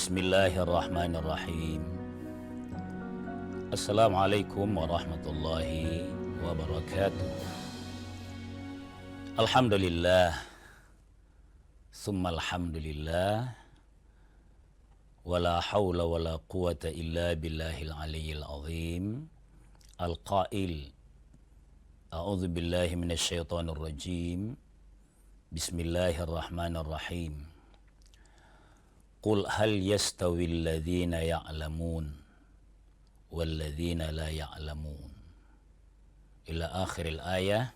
Bismillahirrahmanirrahim. Assalamualaikum warahmatullahi wabarakatuh. Alhamdulillah, summa alhamdulillah, wala hawla wala quwata illa billahil aliyyil azim. Al-qail, a'udzu billahi minasy syaithanir rajim. Bismillahirrahmanirrahim. Qul hal yastawil ladzina ya'lamun wal ladzina la ya'lamun. Ila akhiril ayah.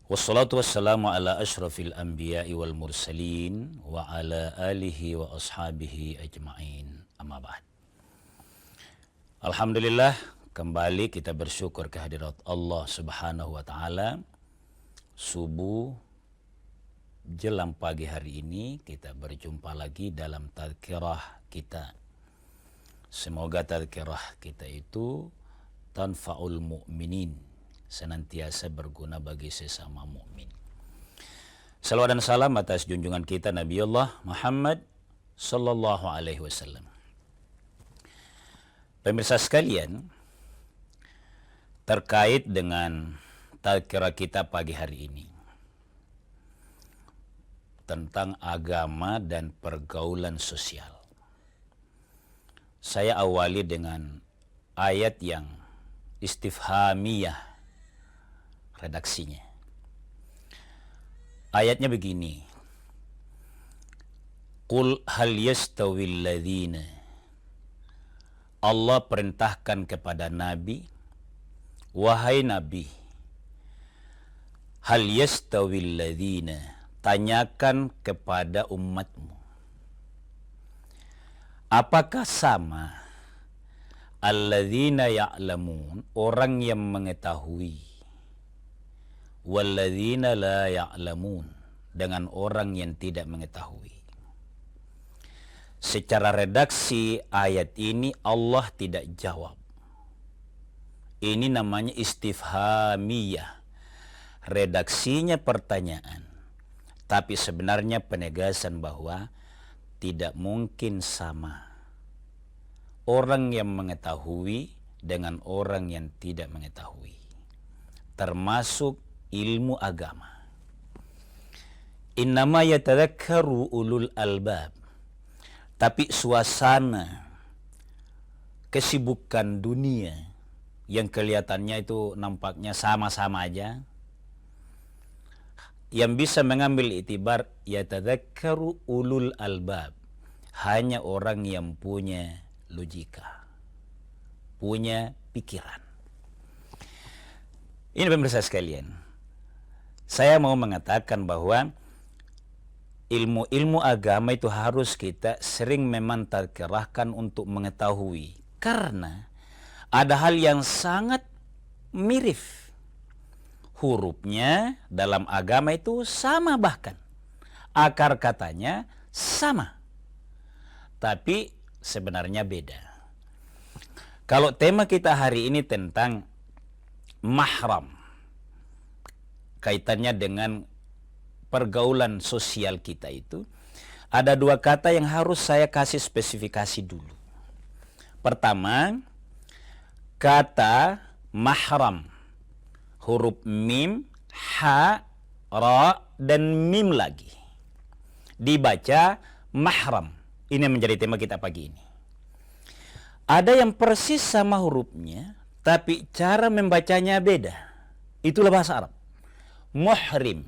Wassalatu wassalamu ala asyrafil anbiya'i wal mursalin wa ala alihi wa ashabihi ajma'in. Amma ba'd. Alhamdulillah, kembali kita bersyukur kehadirat Allah Subhanahu wa taala. Subuh jelang pagi hari ini kita berjumpa lagi dalam tazkirah kita. Semoga tazkirah kita itu tanfa'ul mu'minin, senantiasa berguna bagi sesama mukmin. Salawat dan salam atas junjungan kita Nabi Allah Muhammad sallallahu alaihi wasallam. Pemirsa sekalian, terkait dengan tazkirah kita pagi hari ini tentang agama dan pergaulan sosial. Saya awali dengan ayat yang istifhamiyah redaksinya. Ayatnya begini. Qul hal yastawil ladzina. Allah perintahkan kepada Nabi, wahai Nabi, hal yastawil ladzina, tanyakan kepada umatmu, apakah sama alladzina ya'lamun, orang yang mengetahui, walladzina la ya'lamun, dengan orang yang tidak mengetahui. Secara redaksi ayat ini Allah tidak jawab. Ini namanya istifhamiyah. Redaksinya pertanyaan, tapi sebenarnya penegasan bahwa tidak mungkin sama orang yang mengetahui dengan orang yang tidak mengetahui, termasuk ilmu agama. Innama yatadzakkaru ulul albab. Tapi suasana kesibukan dunia yang kelihatannya itu nampaknya sama-sama aja, yang bisa mengambil itibar yatadzakkaru ulul albab, hanya orang yang punya logika, punya pikiran. Ini pemirsa sekalian, saya mau mengatakan bahwa ilmu agama itu harus kita sering memang tazkirahkan untuk mengetahui, karena ada hal yang sangat mirip. Hurufnya dalam agama itu sama, bahkan akar katanya sama, tapi sebenarnya beda. Kalau tema kita hari ini tentang mahram, kaitannya dengan pergaulan sosial kita, itu ada dua kata yang harus saya kasih spesifikasi dulu. Pertama, kata mahram, huruf mim, ha, ra, dan mim lagi, dibaca mahram. Ini menjadi tema kita pagi ini. Ada yang persis sama hurufnya, tapi cara membacanya beda. Itulah bahasa Arab. Muhrim.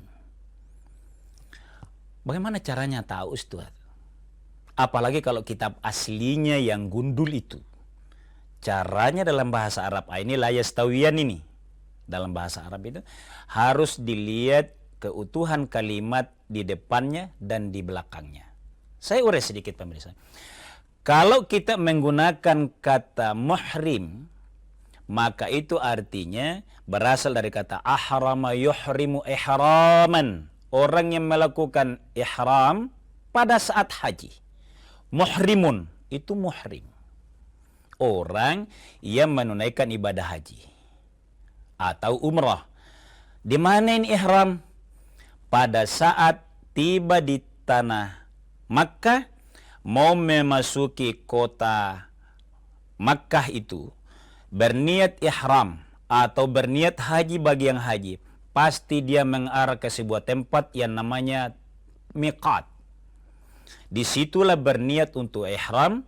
Bagaimana caranya tahu, Ustaz? Apalagi kalau kitab aslinya yang gundul itu. Caranya dalam bahasa Arab, ini la yastawiyan ini. Dalam bahasa Arab itu harus dilihat keutuhan kalimat di depannya dan di belakangnya. Saya urai sedikit pemirsa. Kalau kita menggunakan kata muhrim, maka itu artinya berasal dari kata ahrama yuhrimu ihraman. Orang yang melakukan ihram pada saat haji. Muhrimun, itu muhrim. Orang yang menunaikan ibadah haji atau umrah. Di mana ini ihram? Pada saat tiba di tanah Makkah, mau memasuki kota Makkah itu, berniat ihram atau berniat haji bagi yang haji, pasti dia mengarah ke sebuah tempat yang namanya miqat. Disitulah berniat untuk ihram,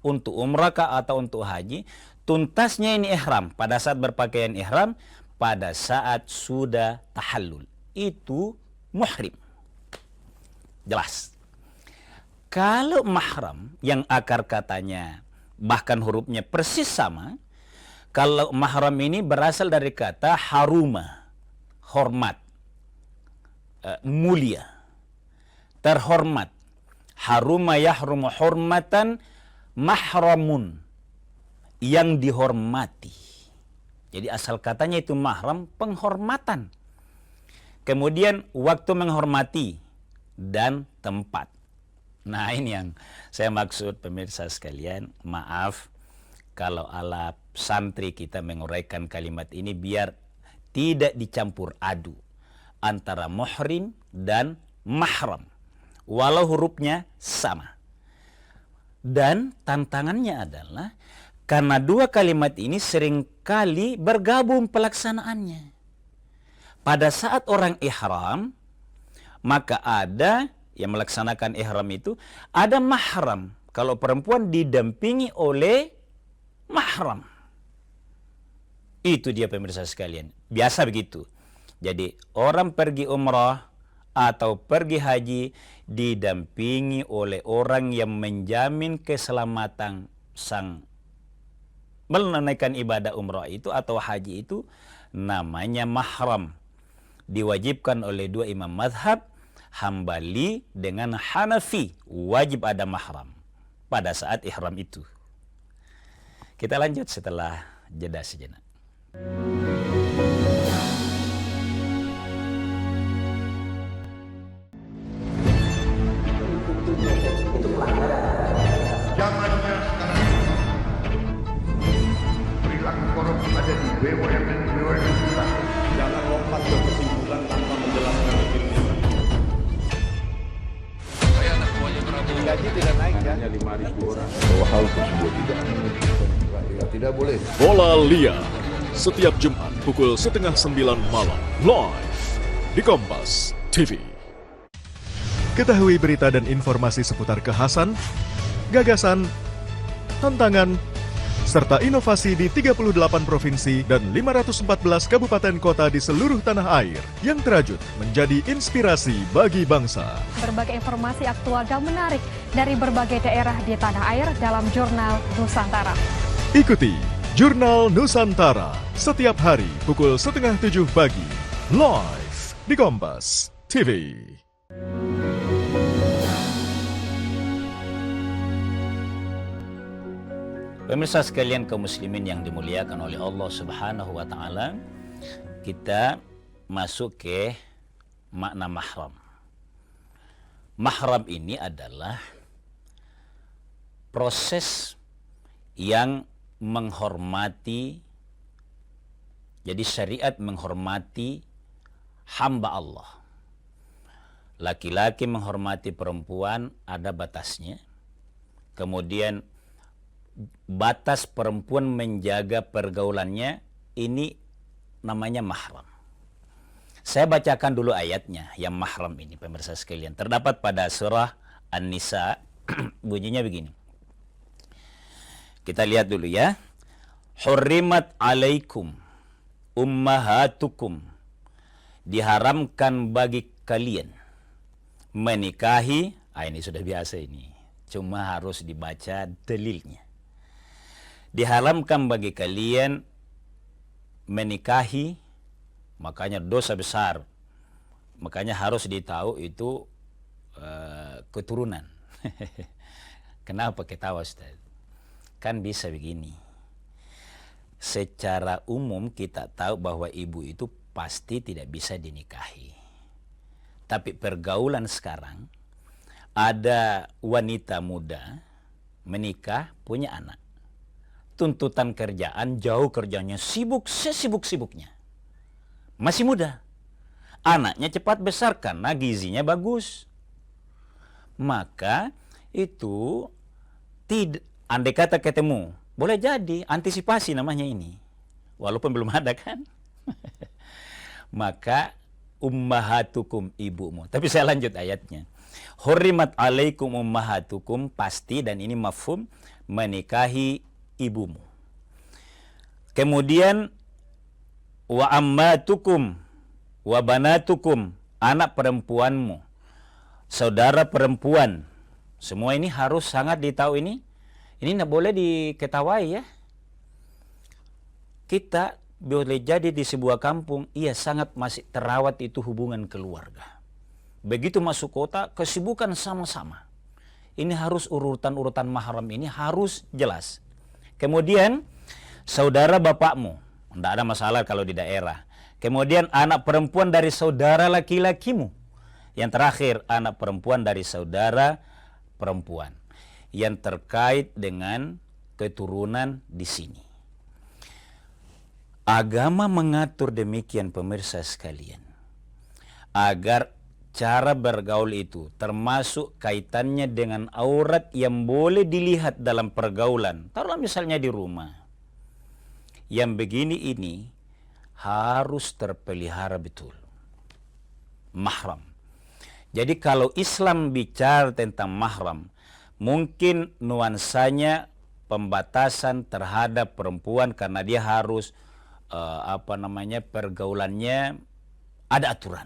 untuk umrah atau untuk haji. Tuntasnya ini ihram, pada saat berpakaian ihram, pada saat sudah tahallul. Itu muhrim. Jelas. Kalau mahram yang akar katanya bahkan hurufnya persis sama, kalau mahram ini berasal dari kata haruma, hormat, mulia, terhormat. Haruma yahrumu hormatan, mahramun, yang dihormati. Jadi asal katanya itu mahram, penghormatan. Kemudian waktu menghormati dan tempat. Nah, ini yang saya maksud pemirsa sekalian. Maaf kalau ala santri kita menguraikan kalimat ini biar tidak dicampur adu antara muhrim dan mahram, walau hurufnya sama. Dan tantangannya adalah karena dua kalimat ini seringkali bergabung pelaksanaannya. Pada saat orang ihram, maka ada yang melaksanakan ihram itu, ada mahram. Kalau perempuan didampingi oleh mahram. Itu dia pemirsa sekalian. Biasa begitu. Jadi orang pergi umrah atau pergi haji didampingi oleh orang yang menjamin keselamatan sang menunaikan ibadah umrah itu atau haji itu, namanya mahram. Diwajibkan oleh dua imam mazhab, Hambali dengan Hanafi, wajib ada mahram pada saat ihram itu. Kita lanjut setelah jeda sejenak. Zamannya sekarang perilaku korup ada di BUMN kita. Jangan lompat ke kesimpulan tanpa menjelaskan detailnya. Saya anak buahnya Prabowo. Gaji tidak naik ya? Hanya 5.000 orang. Bahwa hal tersebut tidak boleh. Bola Liar setiap Jumat pukul 8:30 malam live di Kompas TV. Ketahui berita dan informasi seputar kekhasan, gagasan, tantangan, serta inovasi di 38 provinsi dan 514 kabupaten kota di seluruh tanah air yang terajut menjadi inspirasi bagi bangsa. Berbagai informasi aktual dan menarik dari berbagai daerah di tanah air dalam Jurnal Nusantara. Ikuti Jurnal Nusantara setiap hari pukul 6:30 pagi, live di Kompas TV. Pemirsa sekalian kaum muslimin yang dimuliakan oleh Allah Subhanahu wa taala, kita masuk ke makna mahram. Mahram ini adalah proses yang menghormati, jadi syariat menghormati hamba Allah. Laki-laki menghormati perempuan ada batasnya. Kemudian batas perempuan menjaga pergaulannya, ini namanya mahram. Saya bacakan dulu ayatnya yang mahram ini pemirsa sekalian. Terdapat pada surah An-Nisa, bunyinya begini. Kita lihat dulu ya. Hurrimat alaikum ummahatukum, diharamkan bagi kalian menikahi. Ini sudah biasa ini, cuma harus dibaca dalilnya. Diharamkan bagi kalian menikahi, makanya dosa besar, makanya harus ditahu itu keturunan. Kenapa ketawa Ustaz? Kan bisa begini, secara umum kita tahu bahwa ibu itu pasti tidak bisa dinikahi. Tapi pergaulan sekarang, ada wanita muda menikah punya anak. Tuntutan kerjaan jauh, kerjanya sibuk sesibuk-sibuknya. Masih muda. Anaknya cepat besar karena gizinya bagus. Maka itu tidak, andai kata ketemu, boleh jadi antisipasi namanya ini, walaupun belum ada kan. Maka ummahatukum, ibumu. Tapi saya lanjut ayatnya. Hurrimat alaikum ummahatukum, pasti, dan ini mafhum, menikahi ibumu. Kemudian wa ammatukum wa banatukum, anak perempuanmu, saudara perempuan. Semua ini harus sangat ditahu ini. Ini tidak boleh diketawai ya. Kita boleh jadi di sebuah kampung, iya sangat masih terawat itu hubungan keluarga. Begitu masuk kota, kesibukan sama-sama. Ini harus urutan-urutan mahram ini harus jelas. Kemudian saudara bapakmu, tidak ada masalah kalau di daerah. Kemudian anak perempuan dari saudara laki-lakimu. Yang terakhir, anak perempuan dari saudara perempuan. Yang terkait dengan keturunan di sini. Agama mengatur demikian pemirsa sekalian, agar cara bergaul itu termasuk kaitannya dengan aurat yang boleh dilihat dalam pergaulan. Taruhlah misalnya di rumah, yang begini ini harus terpelihara betul. Mahram. Jadi kalau Islam bicara tentang mahram, mungkin nuansanya pembatasan terhadap perempuan karena dia harus pergaulannya ada aturan.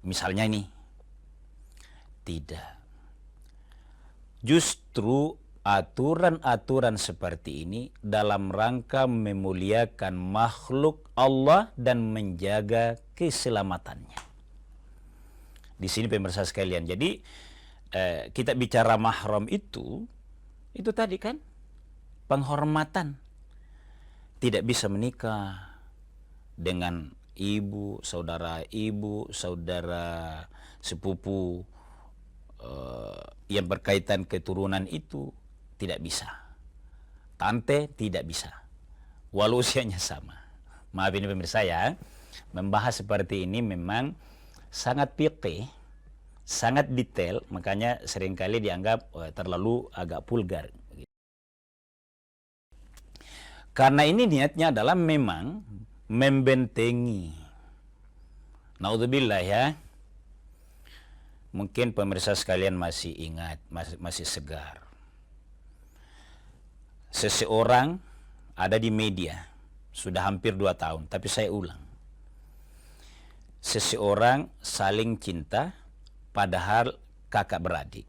Misalnya ini. Tidak. Justru aturan-aturan seperti ini dalam rangka memuliakan makhluk Allah dan menjaga keselamatannya. Di sini pemirsa sekalian. Jadi kita bicara mahram itu tadi kan penghormatan. Tidak bisa menikah dengan ibu, saudara sepupu yang berkaitan keturunan itu tidak bisa. Tante tidak bisa, walau usianya sama. Maaf ini pemirsa ya, membahas seperti ini memang sangat fikih, sangat detail, makanya seringkali dianggap terlalu agak vulgar. Karena ini niatnya adalah memang membentengi. Naudzubillah ya. Mungkin pemirsa sekalian masih ingat, masih segar. Seseorang ada di media, sudah hampir 2 tahun, tapi saya ulang. Seseorang saling cinta, padahal kakak beradik.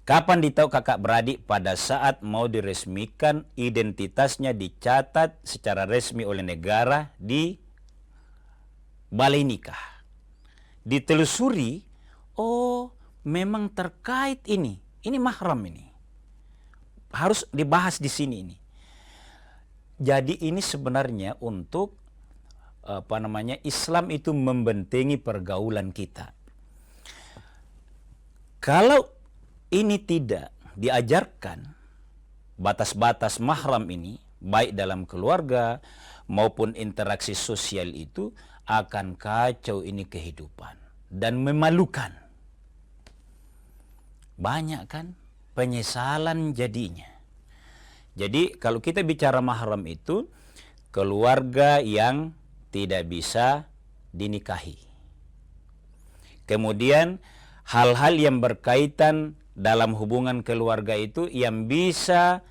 Kapan ditahu kakak beradik? Pada saat mau diresmikan, identitasnya dicatat secara resmi oleh negara di balai nikah. Ditelusuri, oh memang terkait ini mahram ini. Harus dibahas di sini ini. Jadi ini sebenarnya untuk Islam itu membentengi pergaulan kita. Kalau ini tidak diajarkan batas-batas mahram ini, baik dalam keluarga maupun interaksi sosial itu, akan kacau ini kehidupan dan memalukan. Banyak kan penyesalan jadinya. Jadi kalau kita bicara mahram itu, keluarga yang tidak bisa dinikahi. Kemudian hal-hal yang berkaitan dalam hubungan keluarga itu yang bisa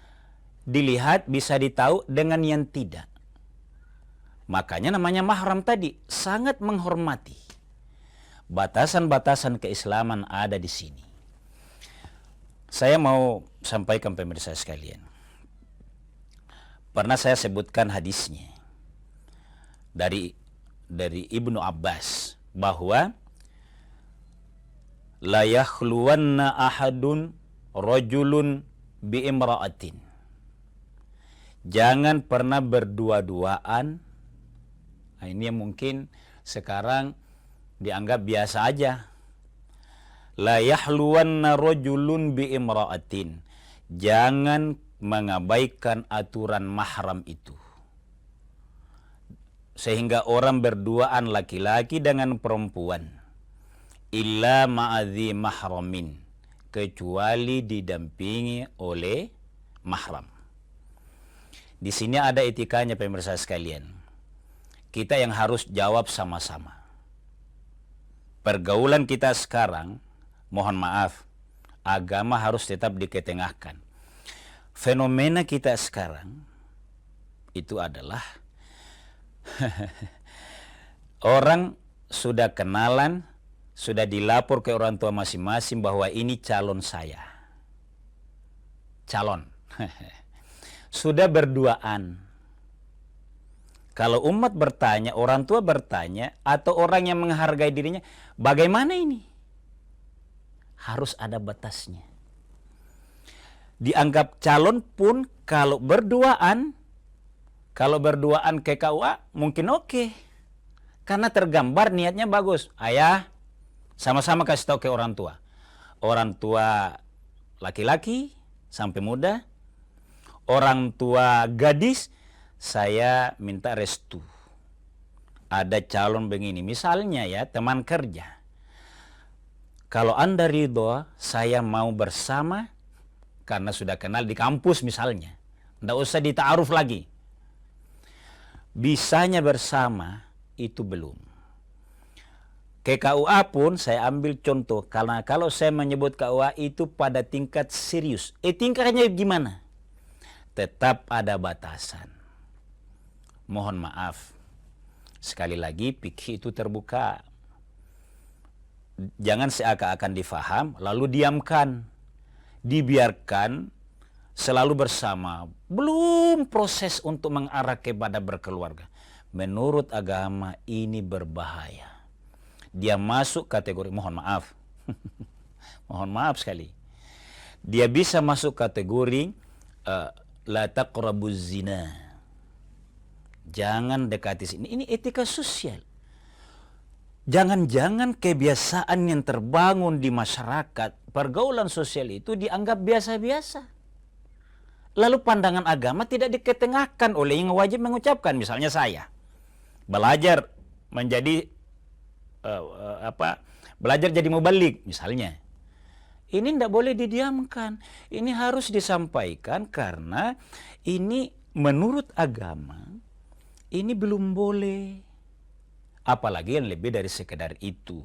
dilihat, bisa ditahu dengan yang tidak. Makanya namanya mahram tadi, sangat menghormati. Batasan-batasan keislaman ada di sini. Saya mau sampaikan pemirsa sekalian. Pernah saya sebutkan hadisnya dari Ibnu Abbas bahwa la yakhluwanna ahadun rajulun bi imra'atin. Jangan pernah berdua-duaan. Nah, ini yang mungkin sekarang dianggap biasa aja. La yahluwanna rajulun bi imra'atin. Jangan mengabaikan aturan mahram itu. Sehingga orang berduaan laki-laki dengan perempuan. illa ma'adhi mahramin, kecuali didampingi oleh mahram. Di sini ada etikanya pemirsa sekalian. Kita yang harus jawab sama-sama. Pergaulan kita sekarang, mohon maaf, agama harus tetap diketengahkan. Fenomena kita sekarang itu adalah orang sudah kenalan, sudah dilapor ke orang tua masing-masing bahwa ini calon saya. Calon. Sudah berduaan. Kalau umat bertanya, orang tua bertanya, atau orang yang menghargai dirinya, bagaimana ini? Harus ada batasnya. Dianggap calon pun kalau berduaan ke KUA mungkin oke. Karena tergambar niatnya bagus. Ayah, sama-sama kasih tahu ke orang tua. Orang tua laki-laki sampai muda, orang tua gadis, saya minta restu. Ada calon begini, misalnya ya teman kerja. Kalau Anda ridho, saya mau bersama karena sudah kenal di kampus misalnya. Tidak usah dita'aruf lagi. Bisanya bersama itu belum. Ke KUA pun saya ambil contoh, karena kalau saya menyebut KUA itu pada tingkat serius. Tingkatnya gimana? Tetap ada batasan. Mohon maaf, sekali lagi fikih itu terbuka. Jangan seakan-akan difaham lalu diamkan, dibiarkan selalu bersama. Belum proses untuk mengarah kepada berkeluarga. Menurut agama ini berbahaya. Dia masuk kategori, mohon maaf, mohon maaf sekali. Dia bisa masuk kategori la taqrabuz zina. Jangan dekati sini. Ini etika sosial. Jangan-jangan kebiasaan yang terbangun di masyarakat, pergaulan sosial itu dianggap biasa-biasa. Lalu pandangan agama tidak diketengahkan oleh yang wajib mengucapkan. Misalnya saya belajar menjadi belajar jadi mubalik misalnya. Ini tidak boleh didiamkan. Ini harus disampaikan karena ini menurut agama ini belum boleh. Apalagi yang lebih dari sekedar itu.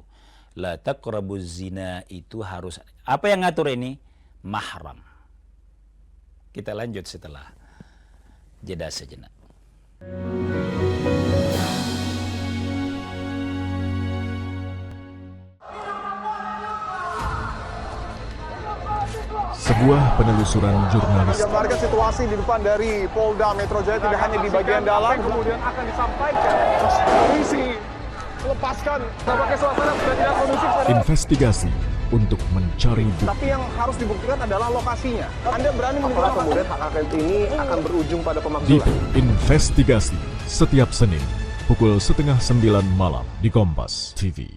La taqrabuz zina itu harus. Apa yang ngatur ini? Mahram. Kita lanjut setelah jeda sejenak. Sebuah penelusuran jurnalis Gambarkan situasi di depan dari Polda Metro Jaya tidak hanya di bagian dalam, kemudian akan disampaikan polisi lepaskan. Tampaknya suasana sudah tidak kondusif. investigasi untuk mencari bukti. Tapi yang harus dibuktikan adalah lokasinya. Anda berani menilai kemudian hak angket ini akan berujung pada Di pemakzulan. Investigasi setiap Senin pukul 8:30 malam di Kompas TV.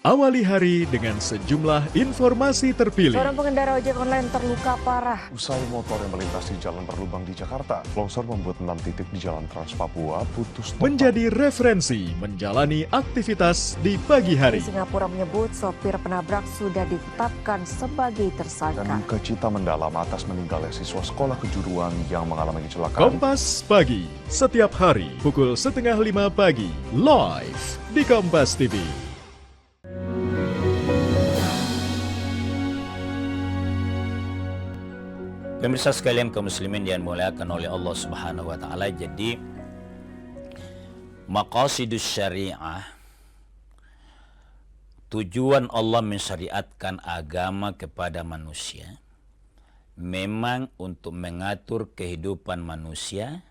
Awali hari dengan sejumlah informasi terpilih. Seorang pengendara ojek online terluka parah. Usai motor yang melintasi jalan berlubang di Jakarta, longsor membuat 6 titik di jalan Trans Papua putus total. Menjadi referensi menjalani aktivitas di pagi hari. Di Singapura menyebut sopir penabrak sudah ditetapkan sebagai tersangka. Dan duka cita mendalam atas meninggalnya siswa sekolah kejuruan yang mengalami kecelakaan. Kompas Pagi, setiap hari pukul 4:30 pagi, live di Kompas TV. Pemirsa sekalian kaum muslimin yang dimuliakan oleh Allah Subhanahu wa taala, jadi maqasidus syariah, tujuan Allah mensyariatkan agama kepada manusia memang untuk mengatur kehidupan manusia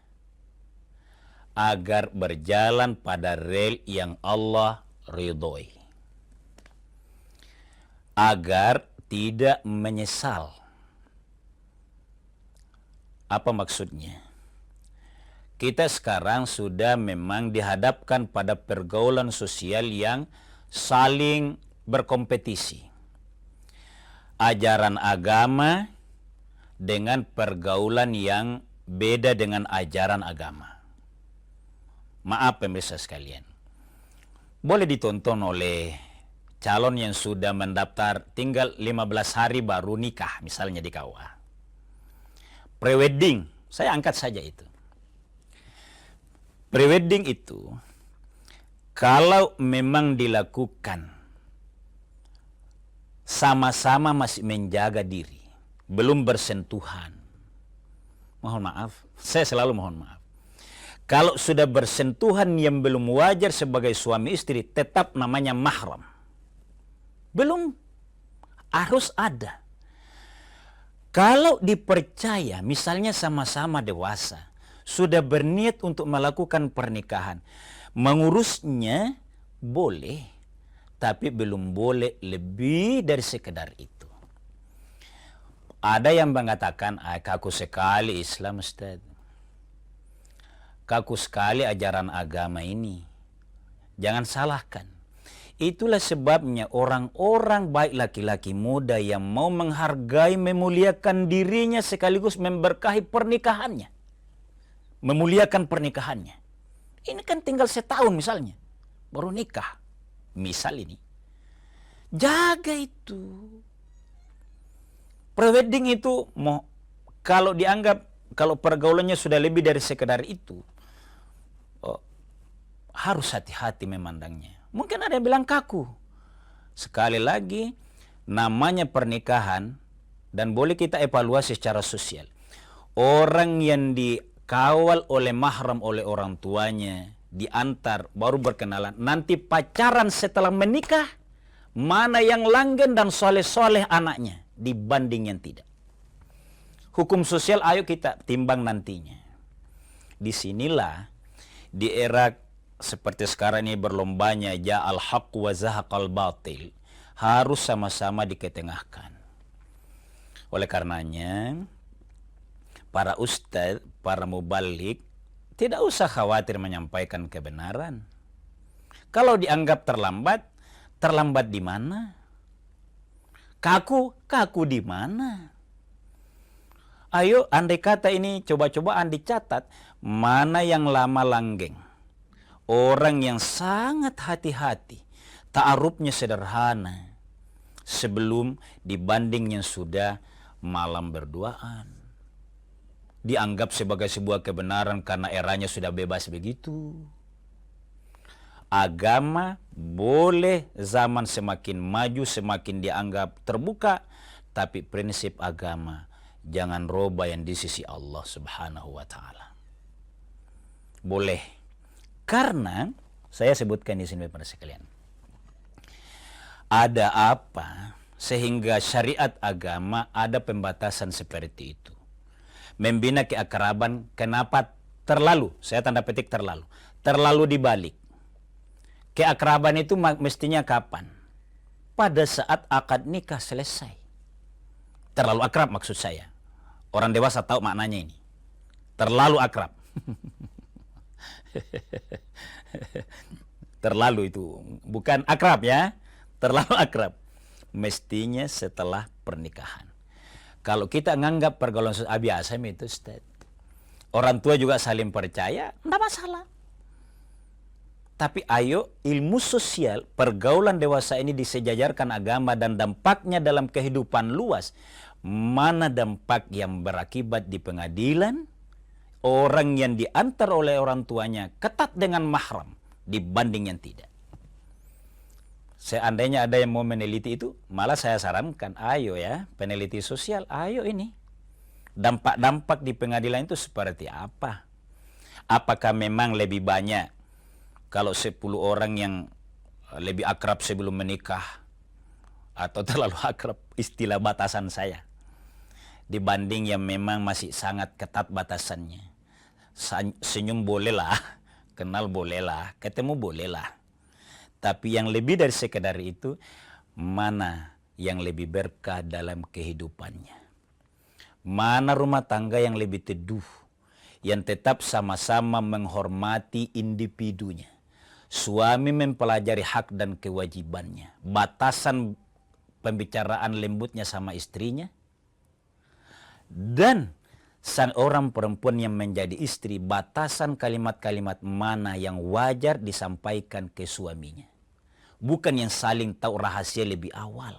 agar berjalan pada rel yang Allah ridhoi, agar tidak menyesal. Apa maksudnya? Kita sekarang sudah memang dihadapkan pada pergaulan sosial yang saling berkompetisi. Ajaran agama dengan pergaulan yang beda dengan ajaran agama. Maaf pemirsa sekalian, boleh ditonton oleh calon yang sudah mendaftar tinggal 15 hari baru nikah misalnya di KUA. Prewedding, saya angkat saja itu. Prewedding itu kalau memang dilakukan sama-sama masih menjaga diri, belum bersentuhan. Mohon maaf, saya selalu mohon maaf. Kalau sudah bersentuhan yang belum wajar sebagai suami istri, tetap namanya mahram. Belum, harus ada. Kalau dipercaya, misalnya sama-sama dewasa, sudah berniat untuk melakukan pernikahan, mengurusnya boleh, tapi belum boleh lebih dari sekedar itu. Ada yang mengatakan, kaku sekali Islam, Ustaz. Kaku sekali ajaran agama ini. Jangan salahkan. Itulah sebabnya orang-orang baik laki-laki muda yang mau menghargai, memuliakan dirinya sekaligus memberkahi pernikahannya. Memuliakan pernikahannya. Ini kan tinggal setahun misalnya. Baru nikah. Misal ini. Jaga itu. Prewedding itu kalau dianggap, kalau pergaulannya sudah lebih dari sekedar itu, harus hati-hati memandangnya. Mungkin ada yang bilang kaku. Sekali lagi, namanya pernikahan dan boleh kita evaluasi secara sosial. Orang yang dikawal oleh mahram oleh orang tuanya, diantar, baru berkenalan. Nanti pacaran setelah menikah, mana yang langgeng dan soleh-soleh anaknya dibanding yang tidak. Hukum sosial ayo kita timbang nantinya. Disinilah di era seperti sekarang ini berlombanya ja'al haq wa zahaqal batil, harus sama-sama diketengahkan. Oleh karenanya para ustadz, para mubalik tidak usah khawatir menyampaikan kebenaran. Kalau dianggap terlambat, terlambat di mana? Kaku di mana? Ayo andai kata ini coba-cobaan dicatat, mana yang lama langgeng. Orang yang sangat hati-hati, ta'arufnya sederhana, sebelum dibanding yang sudah malam berduaan. Dianggap sebagai sebuah kebenaran karena eranya sudah bebas begitu. Agama boleh zaman semakin maju, semakin dianggap terbuka, tapi prinsip agama jangan roba yang di sisi Allah Subhanahu wa Ta'ala. Boleh. Karena saya sebutkan di sini pada sekalian. Ada apa sehingga syariat agama ada pembatasan seperti itu? Membina keakraban, kenapa terlalu? Saya tanda petik terlalu. Terlalu dibalik. Keakraban itu mestinya kapan? Pada saat akad nikah selesai. Terlalu akrab maksud saya. Orang dewasa tahu maknanya ini. Terlalu akrab. Terlalu itu bukan akrab ya, terlalu akrab. Mestinya setelah pernikahan. Kalau kita nganggap pergaulan biasa itu, Ustaz, orang tua juga saling percaya, tidak masalah. Tapi ayo ilmu sosial, pergaulan dewasa ini disejajarkan agama dan dampaknya dalam kehidupan luas. Mana dampak yang berakibat di pengadilan? Orang yang diantar oleh orang tuanya ketat dengan mahram dibanding yang tidak. Seandainya ada yang mau meneliti itu, malah saya sarankan, ayo ya, peneliti sosial, ayo ini. Dampak-dampak di pengadilan itu seperti apa? Apakah memang lebih banyak kalau 10 orang yang lebih akrab sebelum menikah atau terlalu akrab, istilah batasan saya, dibanding yang memang masih sangat ketat batasannya. Senyum bolehlah, kenal bolehlah, ketemu bolehlah. Tapi yang lebih dari sekedar itu, mana yang lebih berkah dalam kehidupannya? Mana rumah tangga yang lebih teduh, yang tetap sama-sama menghormati individunya. Suami mempelajari hak dan kewajibannya, batasan pembicaraan lembutnya sama istrinya, dan sang orang perempuan yang menjadi istri, batasan kalimat-kalimat mana yang wajar disampaikan ke suaminya. bukan yang saling tahu rahasia lebih awal.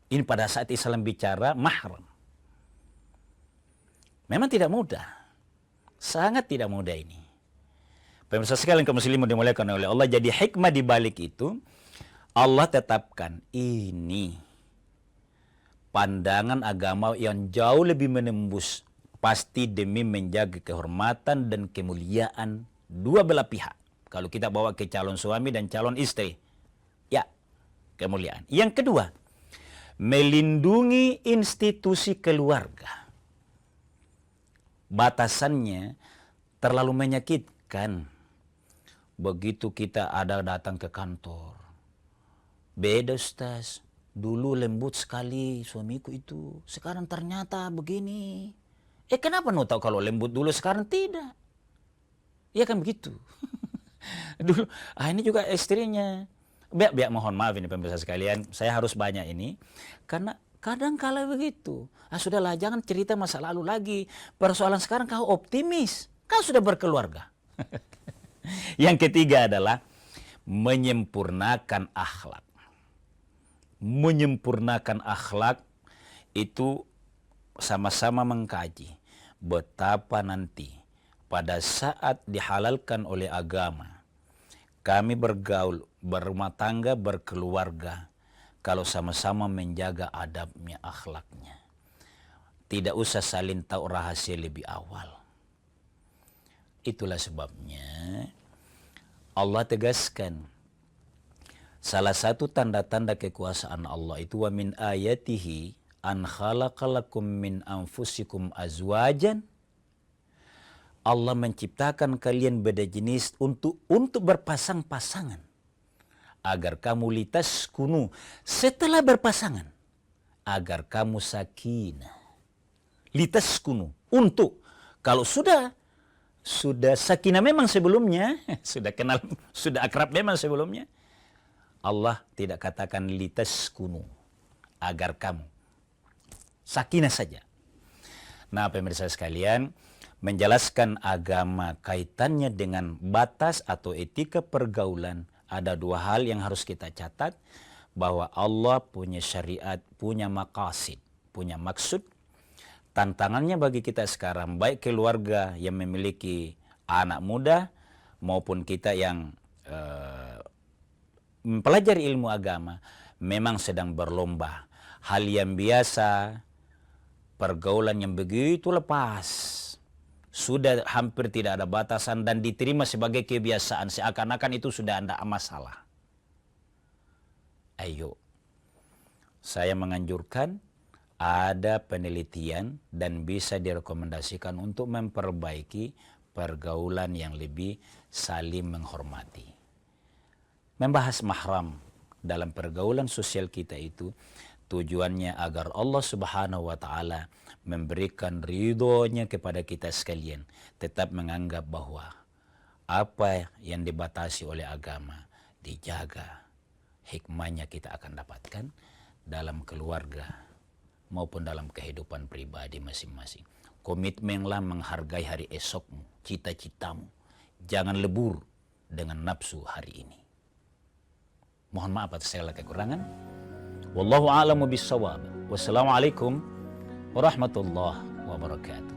Ini pada saat Islam bicara mahram. Memang tidak mudah. Sangat tidak mudah ini. Pemirsa sekalian kaum muslimin dimuliakan oleh Allah, jadi hikmah di balik itu Allah tetapkan ini pandangan agama yang jauh lebih menembus, pasti demi menjaga kehormatan dan kemuliaan dua belah pihak. Kalau kita bawa ke calon suami dan calon istri, ya, kemuliaan. Yang kedua, melindungi institusi keluarga. Batasannya terlalu menyakitkan. Begitu kita ada datang ke kantor, beda Ustaz, dulu lembut sekali suamiku itu, sekarang ternyata begini. Kenapa no tahu kalau lembut dulu sekarang tidak? Iya kan begitu. Dulu, ini juga istrinya. Biar mohon maaf ini pemirsa sekalian, saya harus banyak ini karena kadang kala begitu. Sudahlah, jangan cerita masa lalu lagi. Persoalan sekarang kau optimis, kau sudah berkeluarga. Yang ketiga adalah menyempurnakan akhlak. Menyempurnakan akhlak itu sama-sama mengkaji betapa nanti pada saat dihalalkan oleh agama kami bergaul, berumah tangga, berkeluarga, kalau sama-sama menjaga adabnya, akhlaknya. Tidak usah saling tahu rahasia lebih awal. Itulah sebabnya Allah tegaskan salah satu tanda-tanda kekuasaan Allah itu wa min ayatihi an khalaqalakum min anfusikum azwajan. Allah menciptakan kalian beda jenis untuk berpasang-pasangan agar kamu litaskunu, setelah berpasangan agar kamu sakinah. Litaskunu, untuk kalau sudah sakinah memang sebelumnya, sudah kenal, sudah akrab memang sebelumnya, Allah tidak katakan litaskunu, agar kamu sakinah saja. Nah, pemirsa sekalian, menjelaskan agama kaitannya dengan batas atau etika pergaulan, ada dua hal yang harus kita catat, bahwa Allah punya syariat, punya maqasid, punya maksud. Tantangannya bagi kita sekarang, baik keluarga yang memiliki anak muda maupun kita yang mempelajari ilmu agama, memang sedang berlomba. Hal yang biasa, pergaulan yang begitu lepas, sudah hampir tidak ada batasan dan diterima sebagai kebiasaan, seakan-akan itu sudah tidak masalah. Ayo, saya menganjurkan ada penelitian dan bisa direkomendasikan untuk memperbaiki pergaulan yang lebih saling menghormati. Membahas mahram dalam pergaulan sosial kita itu tujuannya agar Allah Subhanahu wa Ta'ala memberikan ridhonya kepada kita sekalian, tetap menganggap bahwa apa yang dibatasi oleh agama dijaga, hikmahnya kita akan dapatkan dalam keluarga maupun dalam kehidupan pribadi masing-masing. Komitmenlah menghargai hari esokmu, cita-citamu. Jangan lebur dengan nafsu hari ini. Mohon maaf atas segala kekurangan. Wallahu a'lamu bissawab. Wassalamualaikum warahmatullahi wabarakatuh.